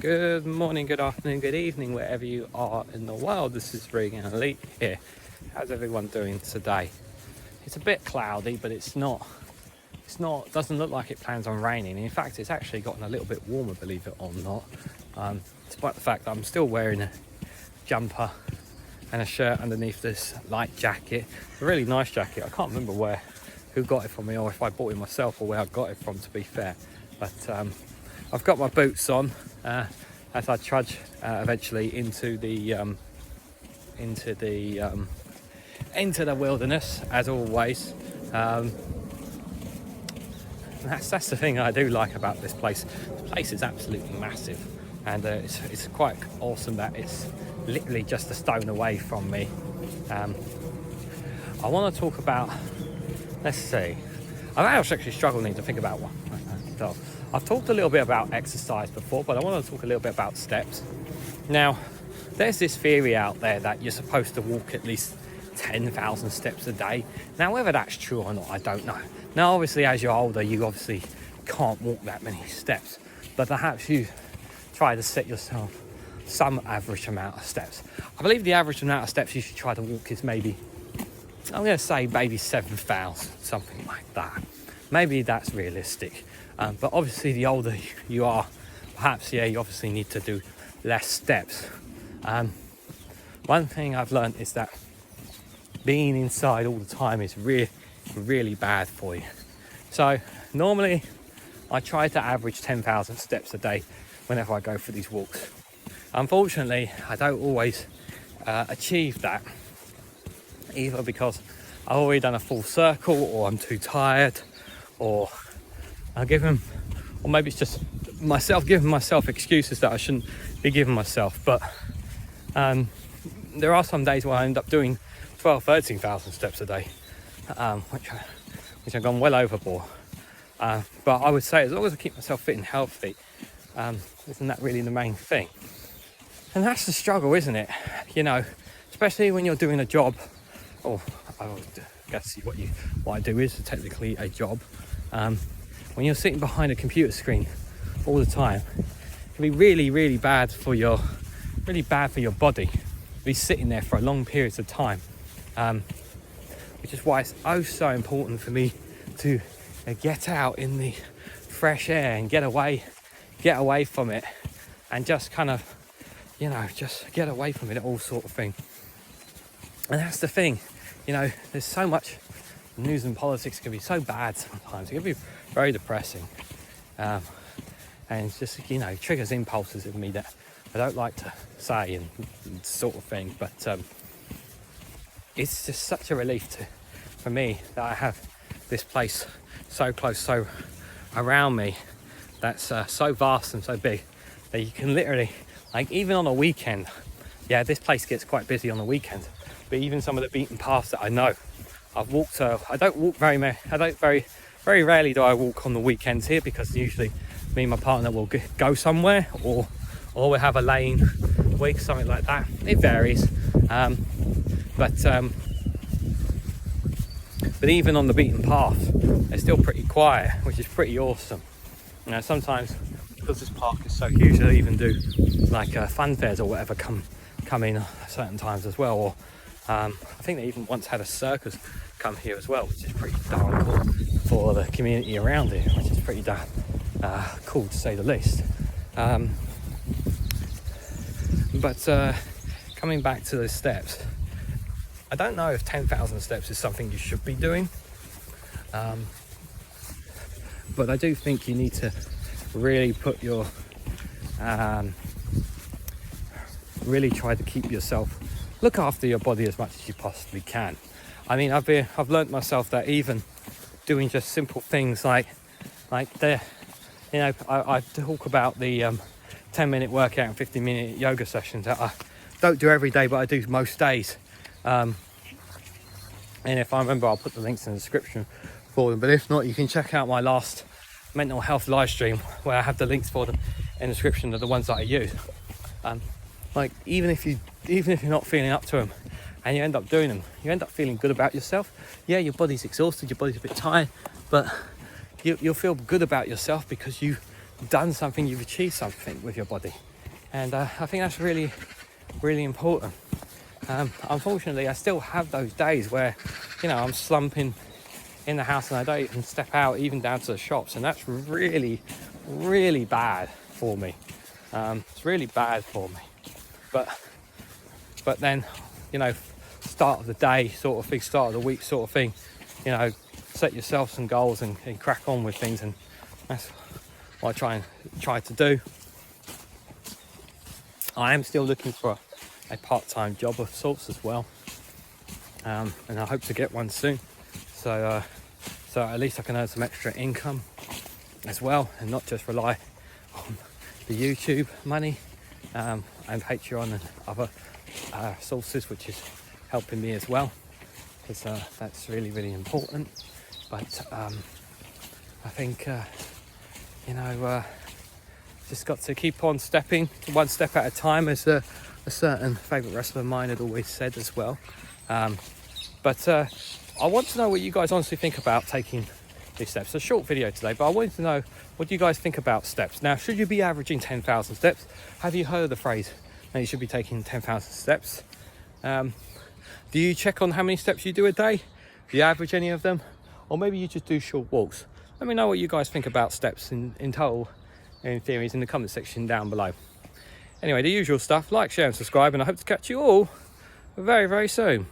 Good morning, good afternoon, good evening, wherever you are in the world. This is REGANELITE here. How's everyone doing today? It's a bit cloudy, but it's not, doesn't look like it plans on raining. In fact, it's actually gotten a little bit warmer, believe it or not. Despite the fact that I'm still wearing a jumper and a shirt underneath this light jacket. A really nice jacket. I can't remember who got it from me, or if I bought it myself, or where I got it from, to be fair. But I've got my boots on as I trudge eventually into the wilderness, as always. That's the thing I do like about this place. The place is absolutely massive, and it's quite awesome that it's literally just a stone away from me. I want to talk about, let's see, I've actually struggling to think about one. So I've talked a little bit about exercise before, but I want to talk a little bit about steps. Now, there's this theory out there that you're supposed to walk at least 10,000 steps a day. Now, whether that's true or not, I don't know. Now, obviously, as you're older, you obviously can't walk that many steps, but perhaps you try to set yourself some average amount of steps. I believe the average amount of steps you should try to walk is maybe, I'm going to say maybe 7,000, something like that. Maybe that's realistic. But obviously, the older you are, perhaps, you obviously need to do less steps. One thing I've learned is that being inside all the time is really bad for you. So normally I try to average 10,000 steps a day whenever I go for these walks. Unfortunately, I don't always achieve that, either because I've already done a full circle, or I'm too tired, or or maybe it's just myself giving myself excuses that I shouldn't be giving myself. But there are some days where I end up doing 13,000 steps a day, which I've gone well overboard. But I would say, as long as I keep myself fit and healthy, isn't that really the main thing? And that's the struggle, isn't it? You know, especially when you're doing a job, or I guess what I do is technically a job. When you're sitting behind a computer screen all the time, it can be really bad for your body to be sitting there for long periods of time. Which is why it's so important for me to get out in the fresh air and get away from it, and just kind of, just get away from it, all sort of thing. And that's the thing, there's so much news, and politics can be so bad sometimes. It can be very depressing, and it's just, triggers impulses in me that I don't like to say and sort of thing. But it's just such a relief for me that I have this place so close, so around me, that's so vast and so big that you can literally, like, even on a weekend, this place gets quite busy on the weekend, but even some of the beaten paths that I know I've walked, I don't walk very rarely do I walk on the weekends here, because usually me and my partner will go somewhere, or we'll have a lane week, something like that. It varies. But even on the beaten path, they're still pretty quiet, which is pretty awesome. Sometimes, because this park is so huge, they'll even do like fun fairs or whatever come in at certain times as well. Or I think they even once had a circus come here as well, which is pretty darn cool for the community around here, which is pretty darn cool, to say the least. But coming back to the steps, I don't know if 10,000 steps is something you should be doing, but I do think you need to really put your really try to keep yourself, look after your body as much as you possibly can. I mean, I've learnt myself that even doing just simple things like I talk about the 10-minute workout and 15-minute yoga sessions that I don't do every day, but I do most days. And if I remember, I'll put the links in the description for them. But if not, you can check out my last mental health live stream, where I have the links for them in the description of the ones that I use. Even if you're not feeling up to them, and you end up doing them, you end up feeling good about yourself. Yeah, your body's exhausted, your body's a bit tired, but you'll feel good about yourself because you've done something, you've achieved something with your body. And I think that's really, really important. Unfortunately, I still have those days where, you know, I'm slumping in the house and I don't even step out, even down to the shops, and that's really, really bad for me. It's really bad for me. But then, you know, start of the day sort of thing, start of the week sort of thing, you know, set yourself some goals and crack on with things, and that's what I try to do. I am still looking for a part-time job of sorts as well, and I hope to get one soon, so at least I can earn some extra income as well, and not just rely on the YouTube money and Patreon and other sources, which is helping me as well, because that's really, really important. But I think you know, just got to keep on stepping one step at a time, as a certain favourite wrestler of mine had always said as well. But I want to know what you guys honestly think about taking these steps. It's a short video today, but I wanted to know, what do you guys think about steps? Now, should you be averaging 10,000 steps? Have you heard of the phrase that you should be taking 10,000 steps? Do you check on how many steps you do a day? Do you average any of them? Or maybe you just do short walks? Let me know what you guys think about steps in total, in theories, in the comment section down below. Anyway, the usual stuff, like, share and subscribe, and I hope to catch you all very, very soon.